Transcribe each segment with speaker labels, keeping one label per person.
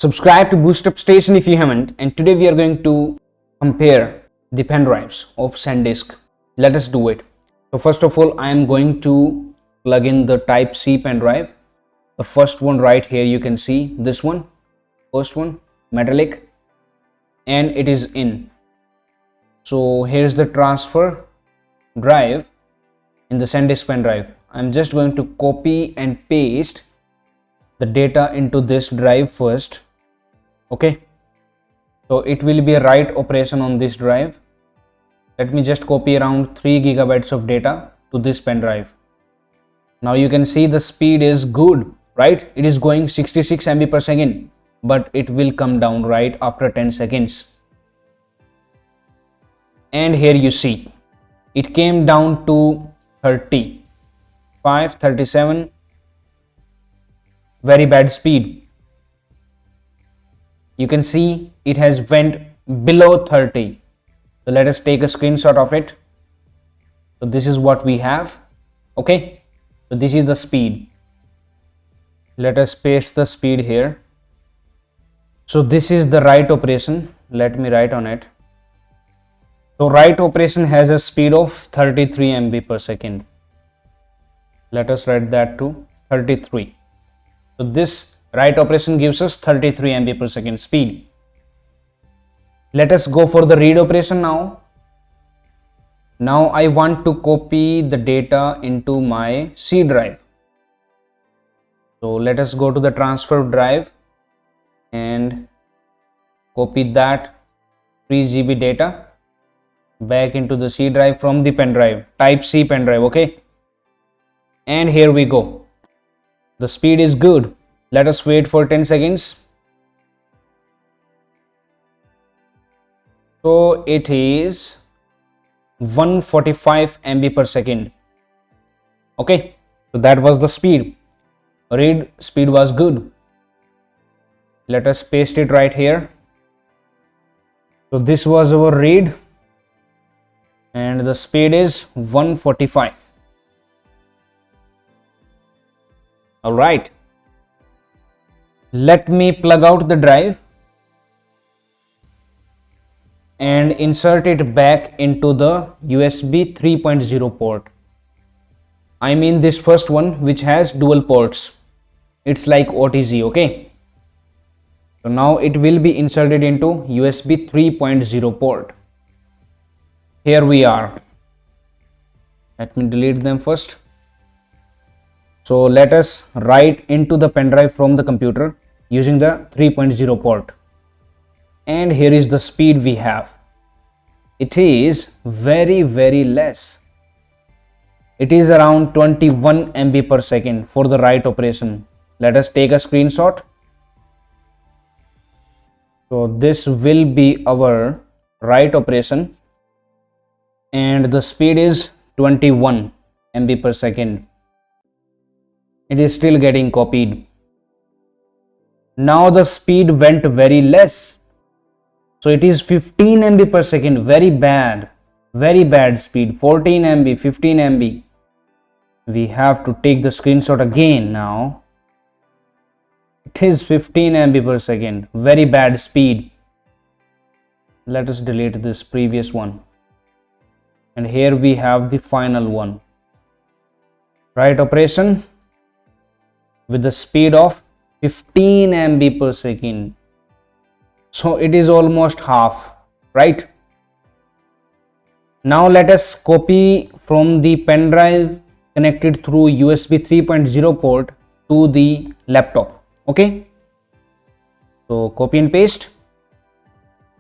Speaker 1: Subscribe to Boost Up Station if you haven't, and today we are going to compare the pen drives of SanDisk. Let us do it. So first of all, I am going to plug in the Type C pen drive. The first one right here, you can see this one, first one, metallic, and it is in. So here's the transfer drive in the SanDisk pen drive. I'm just going to copy and paste the data into this drive first. Okay, so it will be a write operation on this drive. Let me just copy around 3 gigabytes of data to this pen drive. Now you can see the speed is good, right? It is going 66 MB per second, but it will come down right after 10 seconds. And here you see it came down to 35, 37, very bad speed. You can see it has went below 30. So let us take a screenshot of it. So this is what we have. Okay, so this is the speed. Let us paste the speed here. So this is the write operation. Let me write on it. So write operation has a speed of 33 MB per second. Let us write that to 33. So this write operation gives us 33 MB per second speed. Let us go for the read operation now. Now I want to copy the data into my C drive. So let us go to the transfer drive and copy that 3 GB data back into the C drive from the pen drive, Type C pen drive. Okay, and here we go. The speed is good. Let us wait for 10 seconds. So it is 145 MB per second. Okay, so that was the speed. Read speed was good. Let us paste it right here. So this was our read, and the speed is 145. All right. Let me plug out the drive and insert it back into the USB 3.0 port. I mean this first one which has dual ports. It's like OTG, okay? So now it will be inserted into USB 3.0 port. Here we are. Let me delete them first. So let us write into the pen drive from the computer using the 3.0 port. And here is the speed we have. It is very less. It is around 21 MB per second for the write operation. Let us take a screenshot. So this will be our write operation, and the speed is 21 MB per second. It is still getting copied. Now the speed went very less. So it is 15 MB per second. Very bad speed. 14 MB, 15 MB. We have to take the screenshot again now. It is 15 MB per second. Very bad speed. Let us delete this previous one. And here we have the final one. Write operation with the speed of 15 MB per second. So it is almost half, right? Now let us copy from the pen drive connected through USB 3.0 port to the laptop. Okay, so copy and paste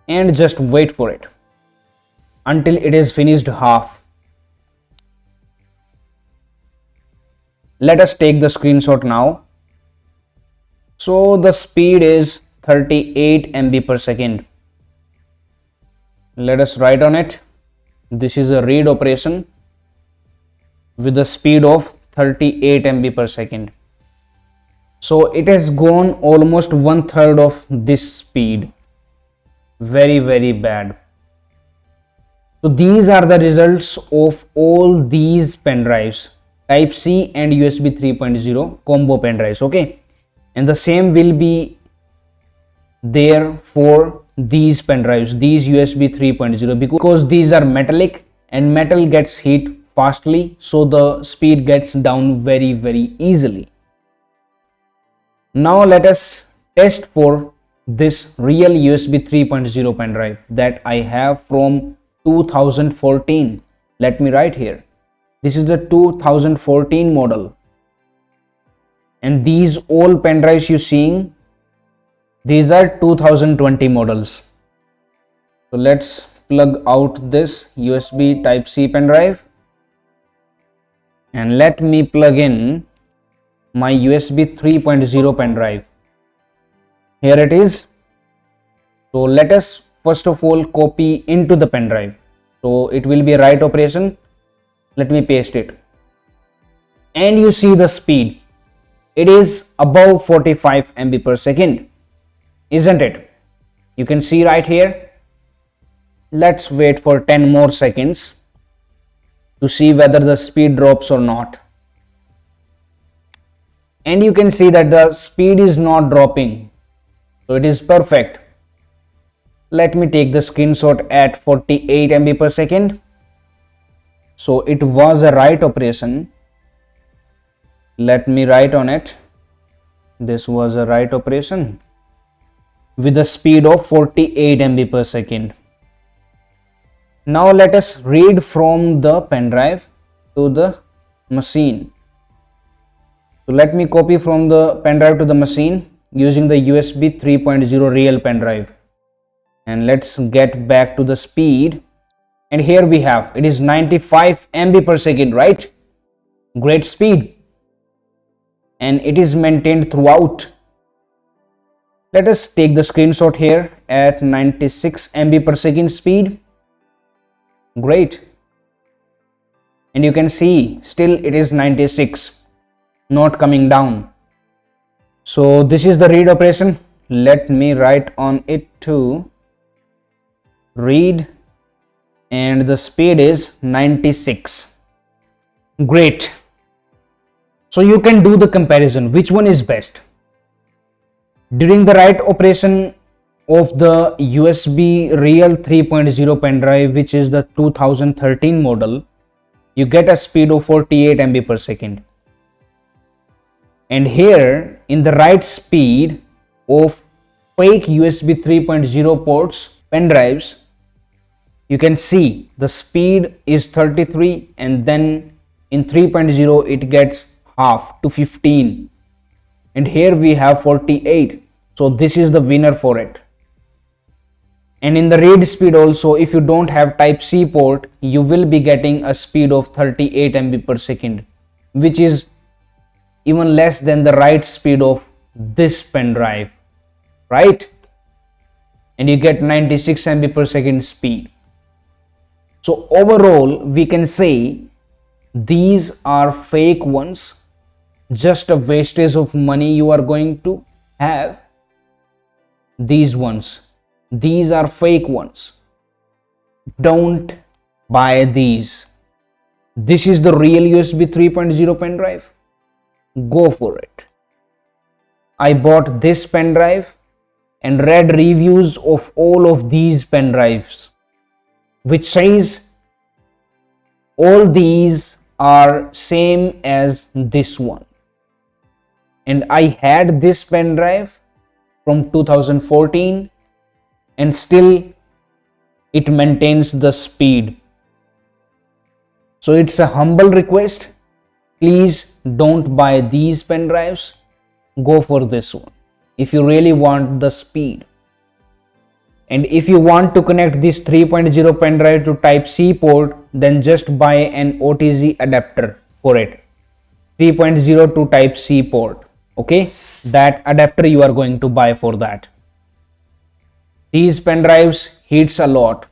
Speaker 1: and just wait for it until it is finished half. Let us take the screenshot now. So the speed is 38 MB per second. Let us write on it. This is a read operation with the speed of 38 MB per second. So it has gone almost 1/3 of this speed. Very bad. So these are the results of all these pen drives, Type C and USB 3.0 combo pen drives. Okay, and the same will be there for these pen drives, these USB 3.0, because these are metallic and metal gets heat fastly, so the speed gets down very easily. Now let us test for this real USB 3.0 pen drive that I have from 2014. Let me write here. This is the 2014 model. And these all pen drives you seeing, these are 2020 models. So let's plug out this USB Type-C pen drive and let me plug in my USB 3.0 pen drive. Here it is. So let us first of all copy into the pen drive. So it will be a write operation. Let me paste it. And you see the speed. It is above 45 MB per second. Isn't it? You can see right here. Let's wait for 10 more seconds to see whether the speed drops or not. And you can see that the speed is not dropping. So it is perfect. Let me take the screenshot at 48 MB per second. So it was a write operation. Let me write on it. This was a write operation with a speed of 48 MB per second. Now let us read from the pen drive to the machine. So let me copy from the pen drive to the machine using the USB 3.0 real pen drive. And let's get back to the speed. And here we have, it is 95 MB per second, right? Great speed. And it is maintained throughout. Let us take the screenshot here at 96 MB per second speed. Great. And you can see still it is 96, not coming down. So this is the read operation. Let me write on it to read, and the speed is 96. Great. So you can do the comparison, which one is best. During the write operation of the USB real 3.0 pen drive, which is the 2013 model, you get a speed of 48 MB per second. And here in the write speed of fake USB 3.0 ports pen drives, you can see the speed is 33, and then in 3.0 it gets half to 15, and here we have 48. So this is the winner for it. And in the read speed also, if you don't have Type-C port, you will be getting a speed of 38 MB per second, which is even less than the write speed of this pen drive, right? And you get 96 MB per second speed. So overall, we can say these are fake ones, just a wastage of money you are going to have. These ones, these are fake ones. Don't buy these. This is the real USB 3.0 pen drive. Go for it. I bought this pen drive and read reviews of all of these pen drives, which says all these are same as this one. And I had this pen drive from 2014 and still it maintains the speed. So it's a humble request. Please don't buy these pen drives. Go for this one if you really want the speed. And if you want to connect this 3.0 pen drive to Type-C port, then just buy an OTG adapter for it. 3.0 to Type-C port. Okay, that adapter you are going to buy for that. These pen drives heats a lot,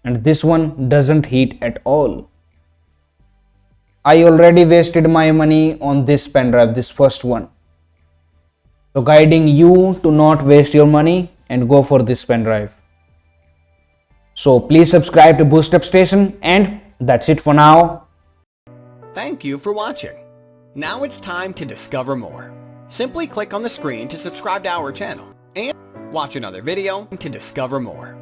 Speaker 1: and this one doesn't heat at all. I already wasted my money on this pen drive, this first one. So guiding you to not waste your money and go for this pen drive. So please subscribe to BoostUp Station, and that's it for now.
Speaker 2: Thank you for watching. Now it's time to discover more. Simply click on the screen to subscribe to our channel and Watch another video to discover more.